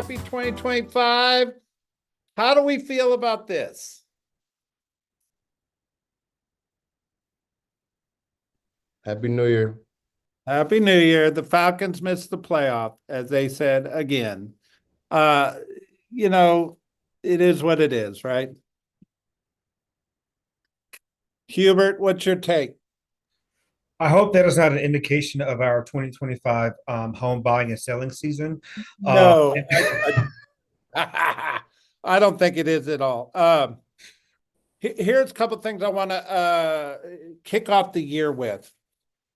Happy 2025. How do we feel about this? Happy New Year. Happy New Year. The Falcons missed the playoff, as they said again. Uh, you know, it is what it is, right? Hubert, what's your take? I hope that is not an indication of our 2025 home buying and selling season. No, I don't think it is at all. Here's a couple of things I want to kick off the year with.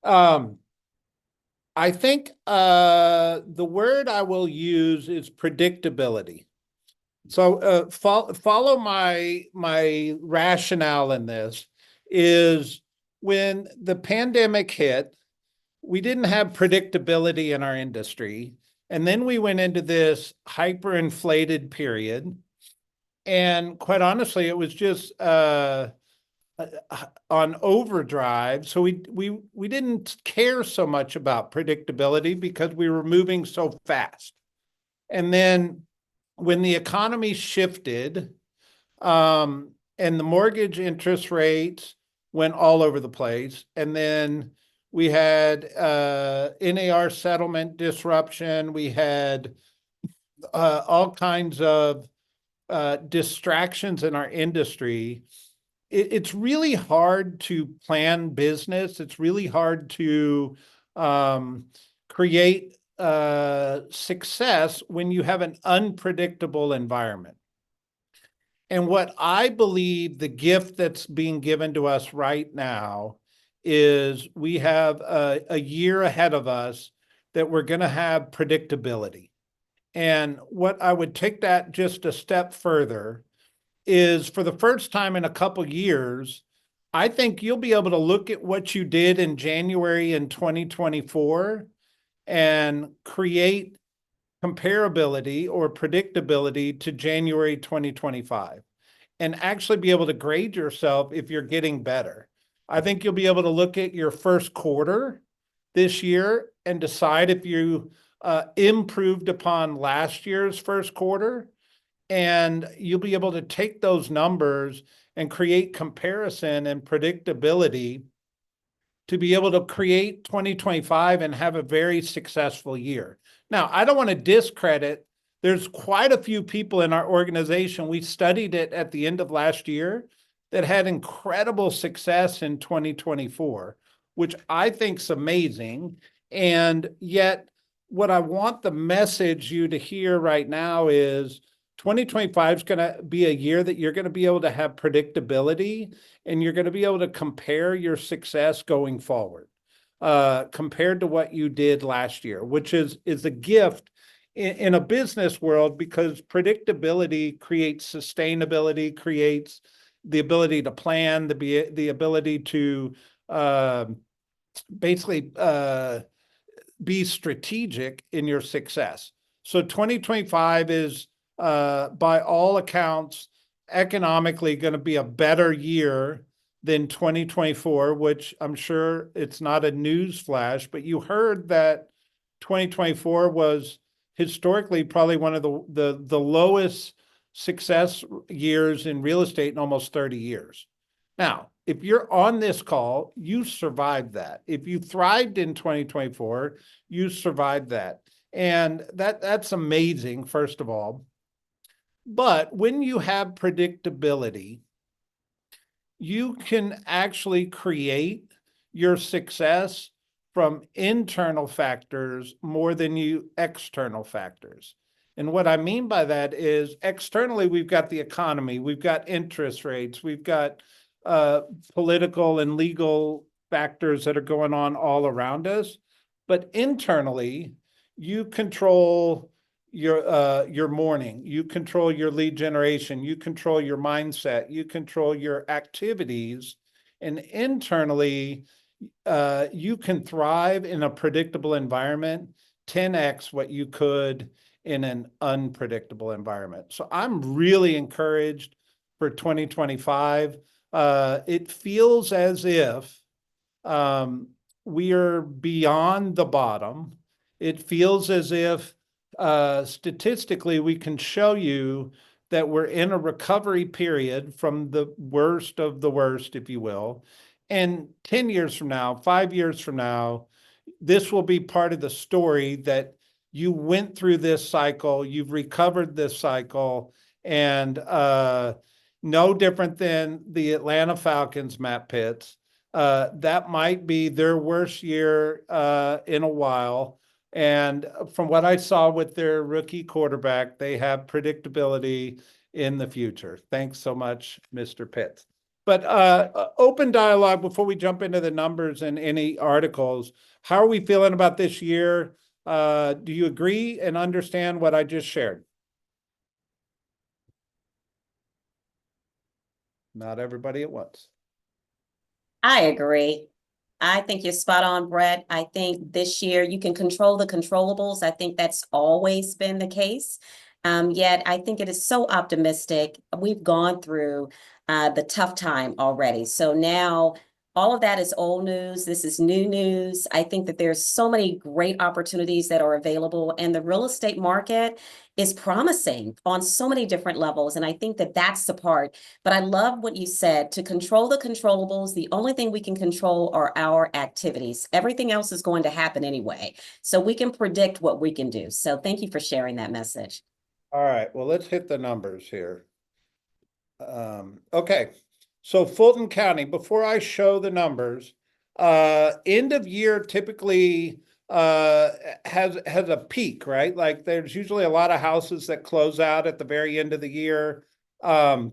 I think the word I will use is predictability. So follow my rationale in this is when the pandemic hit, we didn't have predictability in our industry. And then we went into this hyperinflated period. And quite honestly, it was just on overdrive. So we didn't care so much about predictability because we were moving so fast. And then when the economy shifted, and the mortgage interest rates went all over the place, and then we had NAR settlement disruption, we had all kinds of distractions in our industry. It's really hard to plan business. It's really hard to create success when you have an unpredictable environment. And what I believe the gift that's being given to us right now is we have a year ahead of us that we're going to have predictability. And what I would take that just a step further is for the first time in a couple years, I think you'll be able to look at what you did in January in 2024 and create comparability or predictability to January 2025 and actually be able to grade yourself if you're getting better. I think you'll be able to look at your first quarter this year and decide if you improved upon last year's first quarter. And you'll be able to take those numbers and create comparison and predictability to be able to create 2025 and have a very successful year. Now, I don't want to discredit, there's quite a few people in our organization, we studied it at the end of last year, that had incredible success in 2024, which I think is amazing. And yet, what I want the message you to hear right now is 2025 is going to be a year that you're going to be able to have predictability and you're going to be able to compare your success going forward compared to what you did last year, which is a gift in a business world because predictability creates sustainability, creates the ability to plan, the ability to basically be strategic in your success. So 2025 is by all accounts, economically going to be a better year than 2024, which I'm sure it's not a news flash, but you heard that 2024 was historically probably one of the lowest success years in real estate in almost 30 years. Now, if you're on this call, you survived that. If you thrived in 2024, you survived that. And that's amazing, first of all. But when you have predictability, you can actually create your success from internal factors more than external factors. And what I mean by that is externally, we've got the economy, we've got interest rates, we've got political and legal factors that are going on all around us. But internally, you control your morning, you control your lead generation, you control your mindset, you control your activities, and internally, you can thrive in a predictable environment 10x what you could in an unpredictable environment. So I'm really encouraged for 2025. It feels as if we are beyond the bottom. It feels as if statistically, we can show you that we're in a recovery period from the worst of the worst, if you will. And 10 years from now, 5 years from now, this will be part of the story that you went through this cycle, you've recovered this cycle, and no different than the Atlanta Falcons, Matt Pitts. That might be their worst year in a while. And from what I saw with their rookie quarterback, they have predictability in the future. Thanks so much, Mr. Pitts. But open dialogue before we jump into the numbers and any articles. How are we feeling about this year? Do you agree and understand what I just shared? Not everybody at once. I agree. I think you're spot on, Brett. I think this year you can control the controllables. I think that's always been the case. Yet I think it is so optimistic. We've gone through the tough time already. So now all of that is old news. This is new news. I think that there's so many great opportunities that are available, and the real estate market is promising on so many different levels. And I think that that's the part. But I love what you said, to control the controllables. The only thing we can control are our activities. Everything else is going to happen anyway. So we can predict what we can do. So thank you for sharing that message. All right, well, let's hit the numbers here. Okay, so Fulton County, before I show the numbers, end of year typically has a peak, right? Like there's usually a lot of houses that close out at the very end of the year. The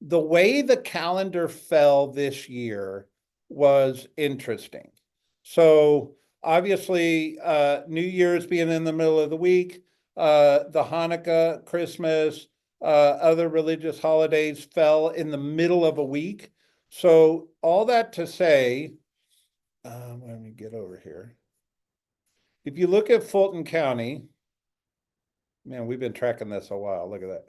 way the calendar fell this year was interesting. So obviously, New Year's being in the middle of the week, the Hanukkah, Christmas, other religious holidays fell in the middle of a week. So all that to say, let me get over here. If you look at Fulton County, man, we've been tracking this a while. Look at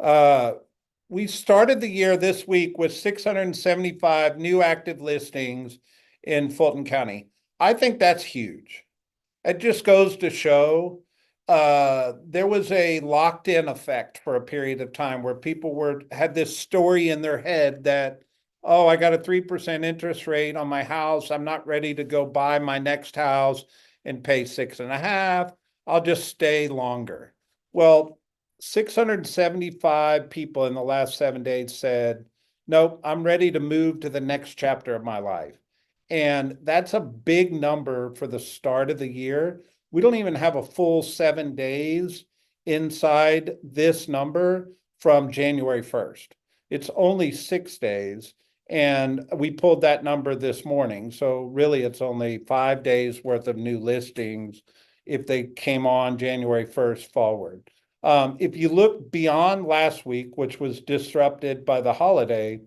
that. We started the year this week with 675 new active listings in Fulton County. I think that's huge. It just goes to show there was a locked-in effect for a period of time where people had this story in their head that, oh, I got a 3% interest rate on my house. I'm not ready to go buy my next house and pay 6.5. I'll just stay longer. Well, 675 people in the last 7 days said, nope, I'm ready to move to the next chapter of my life. And that's a big number for the start of the year. We don't even have a full 7 days inside this number from January 1st. It's only 6 days. And we pulled that number this morning. So really, it's only 5 days worth of new listings if they came on January 1st forward. If you look beyond last week, which was disrupted by the holiday,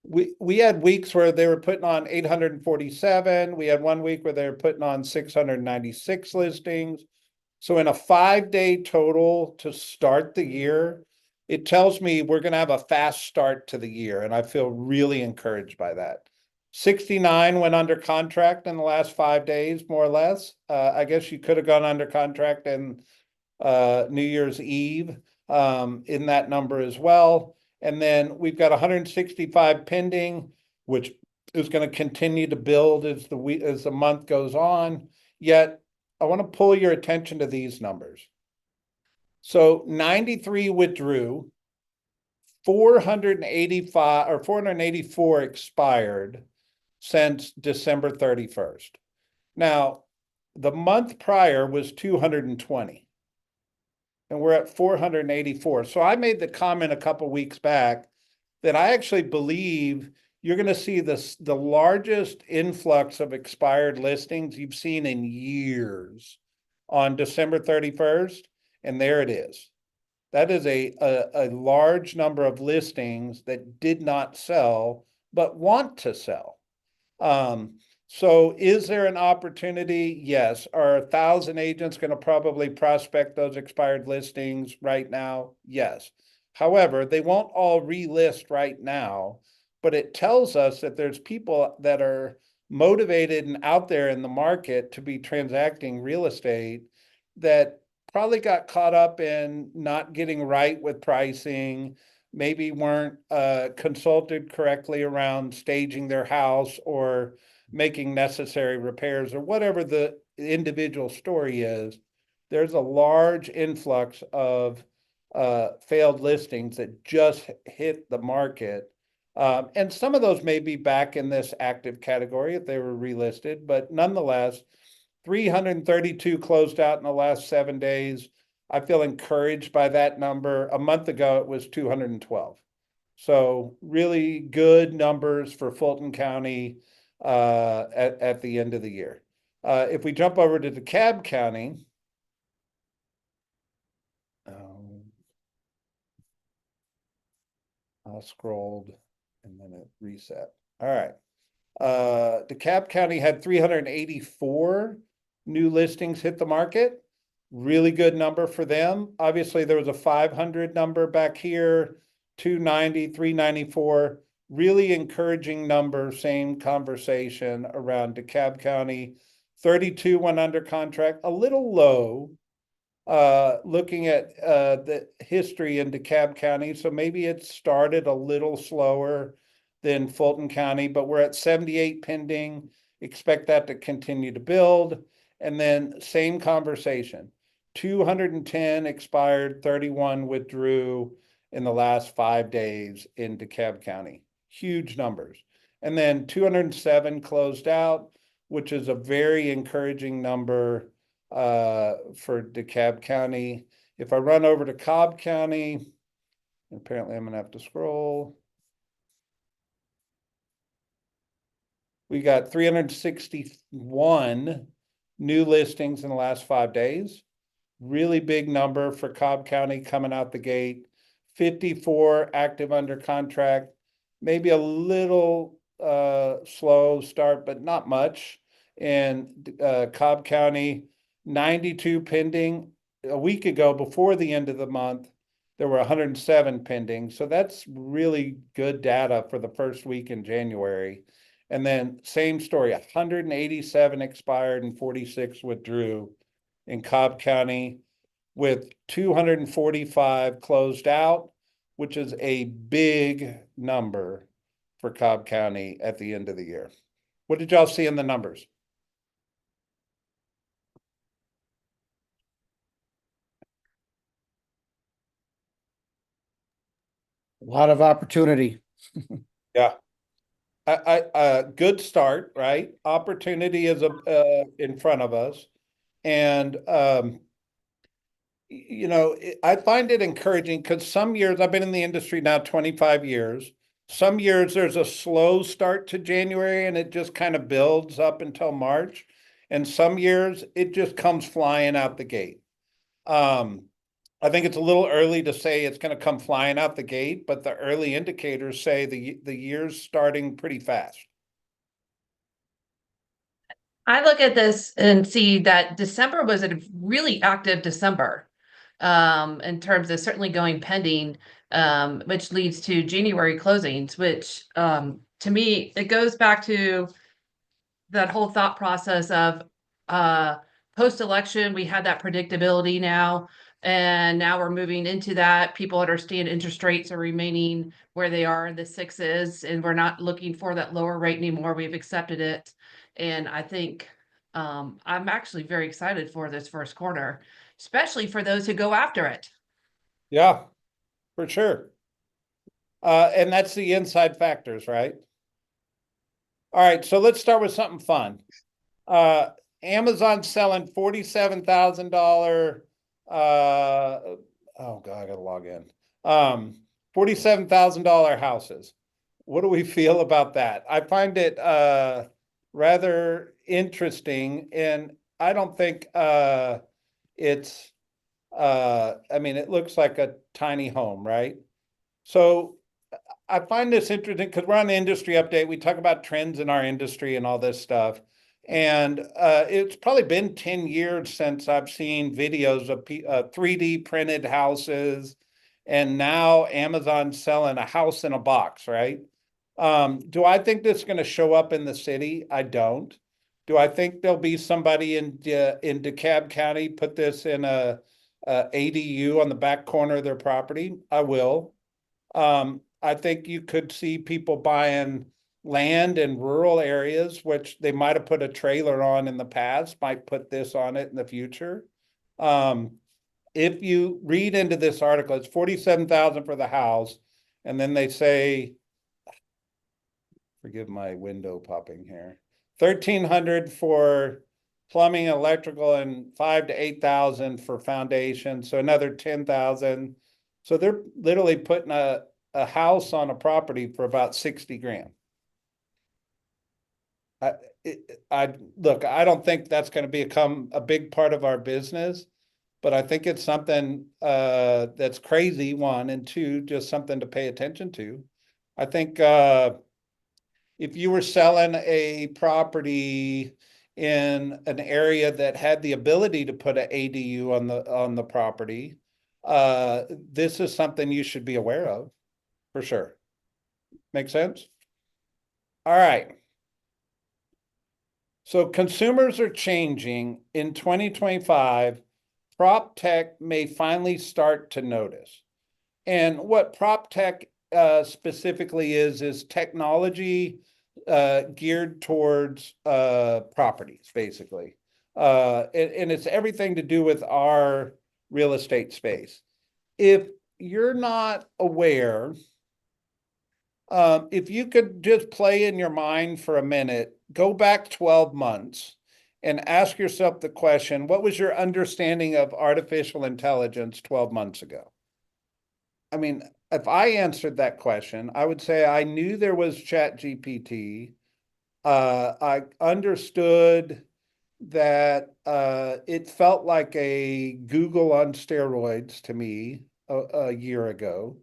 we had weeks where they were putting on 847. We had 1 week where they were putting on 696 listings. So in a 5-day total to start the year, it tells me we're going to have a fast start to the year. And I feel really encouraged by that. 69 went under contract in the last 5 days, more or less. I guess you could have gone under contract in New Year's Eve in that number as well. And then we've got 165 pending, which is going to continue to build as the month goes on. Yet I want to pull your attention to these numbers. So 93 withdrew, 485 or 484 expired since December 31st. Now, the month prior was 220. And we're at 484. So I made the comment a couple weeks back that I actually believe you're going to see the largest influx of expired listings you've seen in years on December 31st. And there it is. That is a large number of listings that did not sell, but want to sell. So is there an opportunity? Yes. Are 1,000 agents going to probably prospect those expired listings right now? Yes. However, they won't all relist right now, but it tells us that there's people that are motivated and out there in the market to be transacting real estate. that probably got caught up in not getting right with pricing, maybe weren't consulted correctly around staging their house or making necessary repairs or whatever the individual story is. There's a large influx of failed listings that just hit the market. And some of those may be back in this active category if they were relisted, but nonetheless, 332 closed out in the last 7 days. I feel encouraged by that number. A month ago, it was 212. So really good numbers for Fulton County at the end of the year. If we jump over to DeKalb County, I scrolled and then it reset. All right. DeKalb County had 384 new listings hit the market. Really good number for them. Obviously, there was a 500 number back here, 290, 394. Really encouraging number, same conversation around DeKalb County. 32 went under contract, a little low, looking at the history in DeKalb County. So maybe it started a little slower than Fulton County, but we're at 78 pending. Expect that to continue to build. And then same conversation, 210 expired, 31 withdrew in the last 5 days in DeKalb County. Huge numbers. And then 207 closed out, which is a very encouraging number for DeKalb County. If I run over to Cobb County, apparently I'm gonna have to scroll. We got 361 new listings in the last 5 days. Really big number for Cobb County coming out the gate. 54 active under contract, maybe a little slow start, but not much. And Cobb County, 92 pending. A week ago, before the end of the month, there were 107 pending. So that's really good data for the first week in January. And then same story, 187 expired and 46 withdrew in Cobb County, with 245 closed out, which is a big number for Cobb County at the end of the year. What did y'all see in the numbers? A lot of opportunity. Yeah. Good start, right? Opportunity is in front of us. And you know, I find it encouraging because some years, I've been in the industry now 25 years. Some years there's a slow start to January and it just kind of builds up until March. And some years it just comes flying out the gate. I think it's a little early to say it's going to come flying out the gate, but the early indicators say the year's starting pretty fast. I look at this and see that December was a really active December, in terms of certainly going pending, which leads to January closings, which, to me, it goes back to that whole thought process of, post-election, we had that predictability now, and now we're moving into that. People understand interest rates are remaining where they are in the sixes, and we're not looking for that lower rate anymore. We've accepted it. And I think I'm actually very excited for this first quarter, especially for those who go after it. Yeah, for sure. And that's the inside factors, right? All right, so let's start with something fun. Amazon selling $47,000. Oh God, I gotta log in. $47,000 houses. What do we feel about that? I find it rather interesting, and I don't think it's I mean, it looks like a tiny home, right? So I find this interesting because we're on the industry update. We talk about trends in our industry and all this stuff. And it's probably been 10 years since I've seen videos of 3D printed houses, and now Amazon selling a house in a box, right? Do I think this is going to show up in the city? I don't. Do I think there'll be somebody in DeKalb County put this in a ADU on the back corner of their property? I will. I think you could see people buying land in rural areas, which they might have put a trailer on in the past, might put this on it in the future. If you read into this article, it's 47,000 for the house, and then they say, forgive my window popping here, 1,300 for plumbing, electrical, and 5 to 8,000 for foundation, so another 10,000. So they're literally putting a house on a property for about 60 grand. I look, I don't think that's going to become a big part of our business, but I think it's something that's crazy, one, and two, just something to pay attention to. I think if you were selling a property in an area that had the ability to put an ADU on the property, this is something you should be aware of, for sure. Make sense? All right. So consumers are changing in 2025. Prop tech may finally start to notice. And what prop tech specifically is technology geared towards properties, basically. And it's everything to do with our real estate space. If you're not aware, if you could just play in your mind for a minute, go back 12 months and ask yourself the question, what was your understanding of artificial intelligence 12 months ago? I mean, if I answered that question, I would say I knew there was ChatGPT. I understood that it felt like a Google on steroids to me a year ago.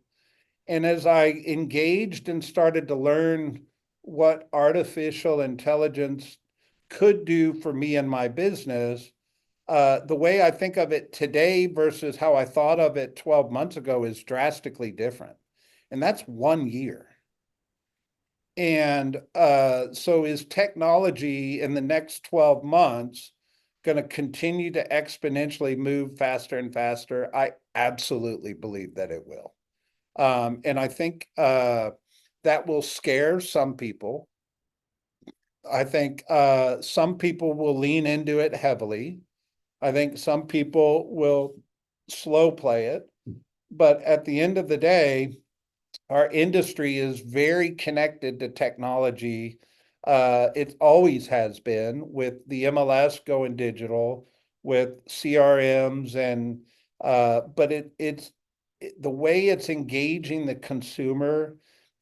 And as I engaged and started to learn what artificial intelligence could do for me and my business, the way I think of it today versus how I thought of it 12 months ago is drastically different. And that's 1 year. And so is technology in the next 12 months going to continue to exponentially move faster and faster? I absolutely believe that it will. And I think that will scare some people. I think some people will lean into it heavily. I think some people will slow play it. But at the end of the day, our industry is very connected to technology. It always has been, with the MLS going digital, with CRMs, and but it's the way it's engaging the consumer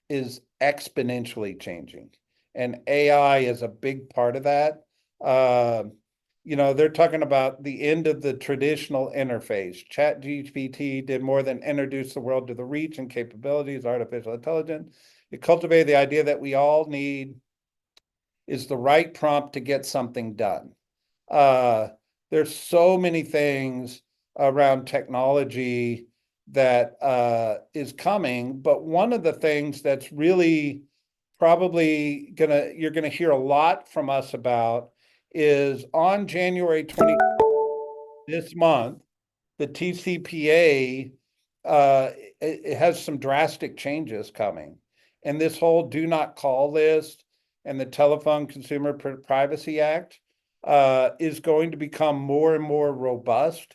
is exponentially changing, and AI is a big part of that. They're talking about the end of the traditional interface. ChatGPT did more than introduce the world to the reach and capabilities of artificial intelligence. It cultivated the idea that we all need is the right prompt to get something done. There's so many things around technology that is coming, but one of the things that's really probably you're gonna hear a lot from us about is on January 20 this month, the TCPA it has some drastic changes coming, and this whole do not call list and the Telephone Consumer Privacy Act is going to become more and more robust.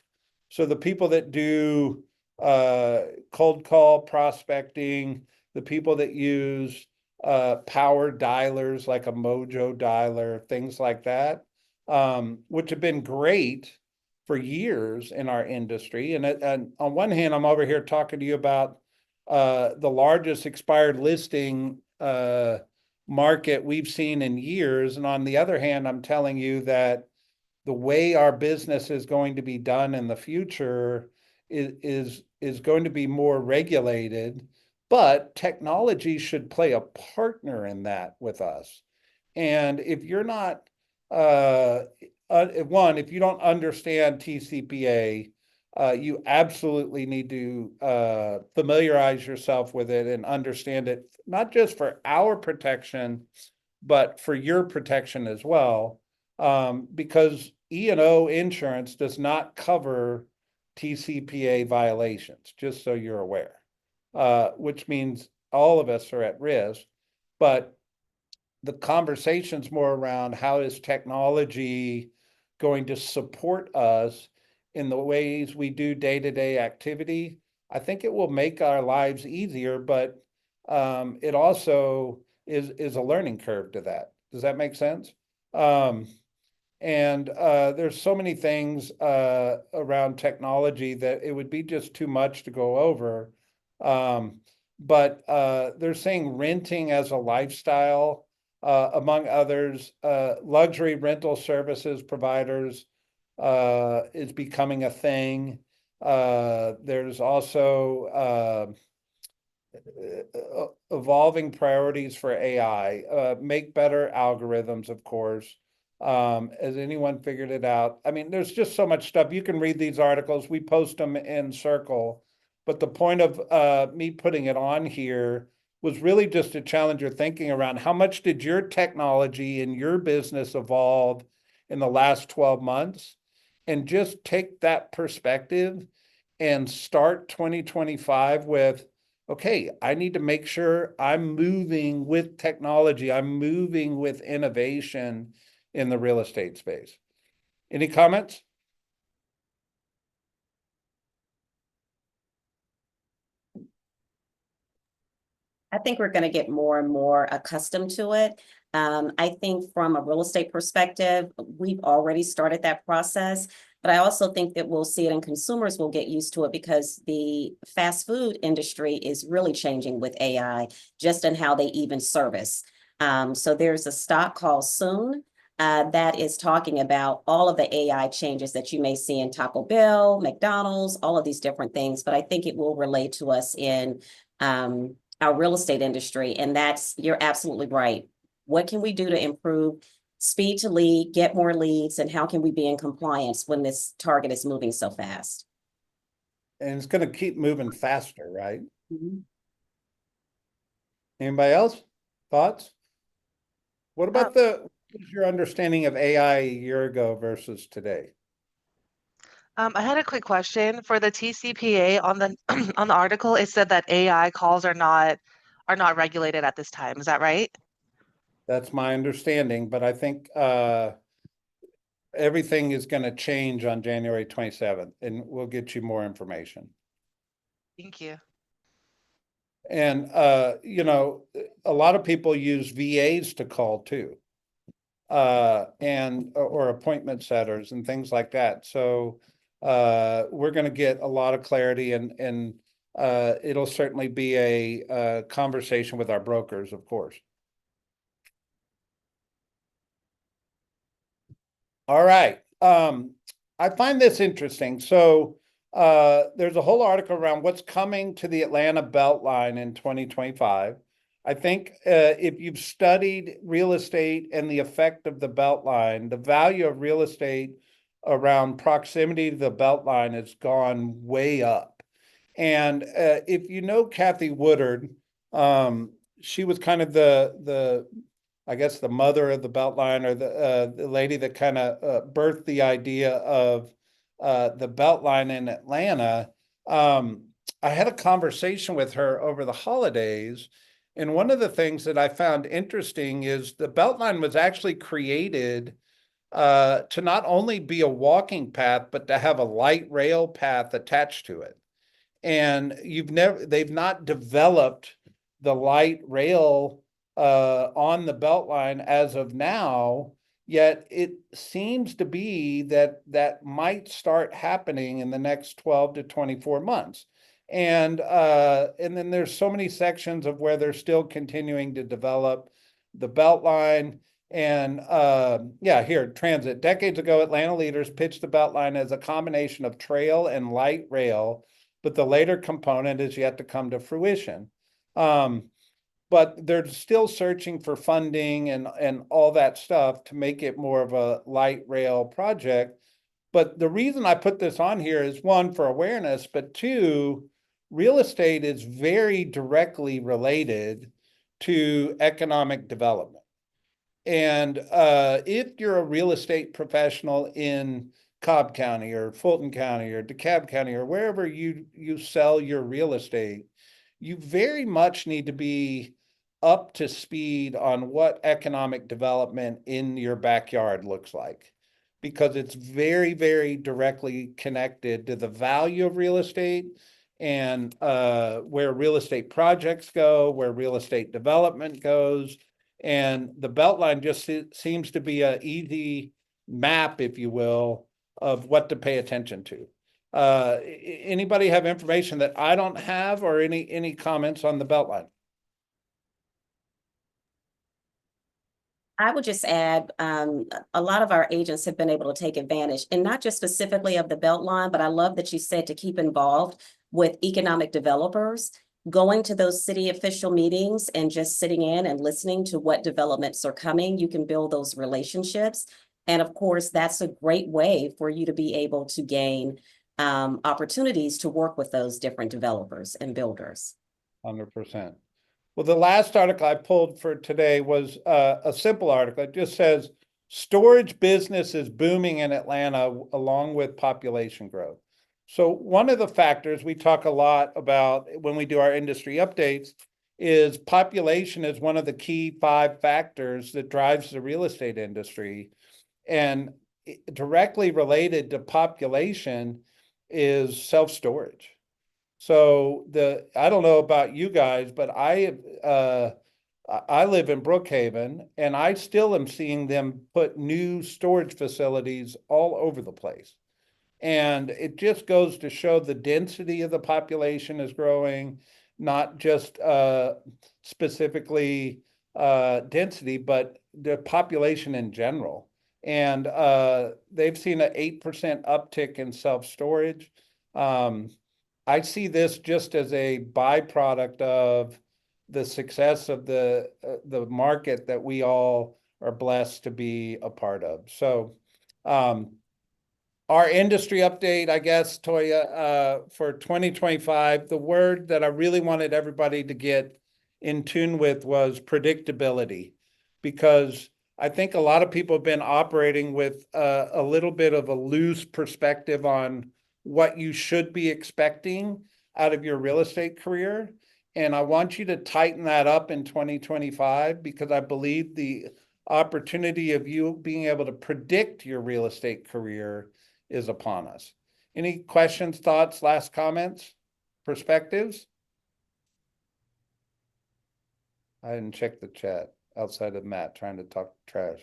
So the people that do cold call prospecting, the people that use power dialers like a Mojo dialer, things like that, which have been great for years in our industry. And on one hand, I'm over here talking to you about the largest expired listing market we've seen in years. And on the other hand, I'm telling you that the way our business is going to be done in the future is going to be more regulated, but technology should play a partner in that with us. And if you're not, if you don't understand TCPA, you absolutely need to familiarize yourself with it and understand it, not just for our protection, but for your protection as well. because E&O insurance does not cover TCPA violations, just so you're aware, which means all of us are at risk. But the conversation's more around how is technology going to support us in the ways we do day-to-day activity. I think it will make our lives easier, but it also is a learning curve to that. Does that make sense? And there's so many things around technology that it would be just too much to go over. But they're saying renting as a lifestyle, among others, luxury rental services providers is becoming a thing. There's also evolving priorities for AI, make better algorithms, of course. Has anyone figured it out? I mean, there's just so much stuff. You can read these articles. We post them in Circle. But the point of me putting it on here was really just to challenge your thinking around how much did your technology and your business evolve in the last 12 months? And just take that perspective and start 2025 with, okay, I need to make sure I'm moving with technology. I'm moving with innovation in the real estate space. Any comments? I think we're going to get more and more accustomed to it. I think from a real estate perspective, we've already started that process, but I also think that we'll see it and consumers will get used to it because the fast food industry is really changing with AI, just in how they even service. So there's a stock called Soon that is talking about all of the AI changes that you may see in Taco Bell, McDonald's, all of these different things, but I think it will relate to us in our real estate industry. And you're absolutely right. What can we do to improve speed to lead, get more leads, and how can we be in compliance when this target is moving so fast? And it's going to keep moving faster, right? Anybody else? Thoughts? What about what's your understanding of AI a year ago versus today? I had a quick question for the TCPA on the on the article. It said that AI calls are not regulated at this time. Is that right? That's my understanding, but I think everything is going to change on January 27th, and we'll get you more information. Thank you. And you know, a lot of people use VAs to call too, and or appointment setters and things like that. So we're going to get a lot of clarity, and it'll certainly be a conversation with our brokers, of course. All right. I find this interesting. So there's a whole article around what's coming to the Atlanta Beltline in 2025. I think if you've studied real estate and the effect of the Beltline, the value of real estate around proximity to the Beltline has gone way up. And if you know Kathy Woodard, she was kind of the I guess the mother of the Beltline, or the lady that kind of birthed the idea of the Beltline in Atlanta. I had a conversation with her over the holidays, and one of the things that I found interesting is the Beltline was actually created to not only be a walking path, but to have a light rail path attached to it. And they've not developed the light rail on the Beltline as of now, yet it seems to be that might start happening in the next 12 to 24 months. And then there's so many sections of where they're still continuing to develop the Beltline. And yeah, here, transit. Decades ago, Atlanta leaders pitched the Beltline as a combination of trail and light rail, but the later component is yet to come to fruition. But they're still searching for funding and all that stuff to make it more of a light rail project. But the reason I put this on here is, one, for awareness, but two, real estate is very directly related to economic development. And if you're a real estate professional in Cobb County or Fulton County or DeKalb County or wherever you sell your real estate, you very much need to be up to speed on what economic development in your backyard looks like, because it's very, very directly connected to the value of real estate and where real estate projects go, where real estate development goes. And the Beltline just seems to be an easy map, if you will, of what to pay attention to. Anybody have information that I don't have, or any comments on the Beltline? I would just add, a lot of our agents have been able to take advantage, and not just specifically of the Beltline, but I love that you said to keep involved with economic developers, going to those city official meetings and just sitting in and listening to what developments are coming. You can build those relationships. And of course, that's a great way for you to be able to gain opportunities to work with those different developers and builders. 100%. Well, the last article I pulled for today was a simple article. It just says, storage business is booming in Atlanta along with population growth. So one of the factors we talk a lot about when we do our industry updates is population is one of the key 5 factors that drives the real estate industry. And directly related to population is self-storage. So I don't know about you guys, but I live in Brookhaven, and I still am seeing them put new storage facilities all over the place. And it just goes to show the density of the population is growing, not just specifically density, but the population in general. And they've seen an 8% uptick in self-storage. I see this just as a byproduct of the success of the market that we all are blessed to be a part of. So our industry update, I guess, Toya, for 2025, the word that I really wanted everybody to get in tune with was predictability, because I think a lot of people have been operating with a little bit of a loose perspective on what you should be expecting out of your real estate career. And I want you to tighten that up in 2025, because I believe the opportunity of you being able to predict your real estate career is upon us. Any questions, thoughts, last comments, perspectives? I didn't check the chat outside of Matt trying to talk trash.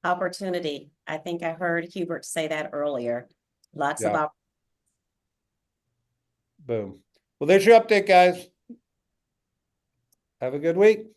Opportunity. I think I heard Hubert say that earlier. Lots of Yeah. opportunities. Boom. Well, there's your update, guys. Have a good week.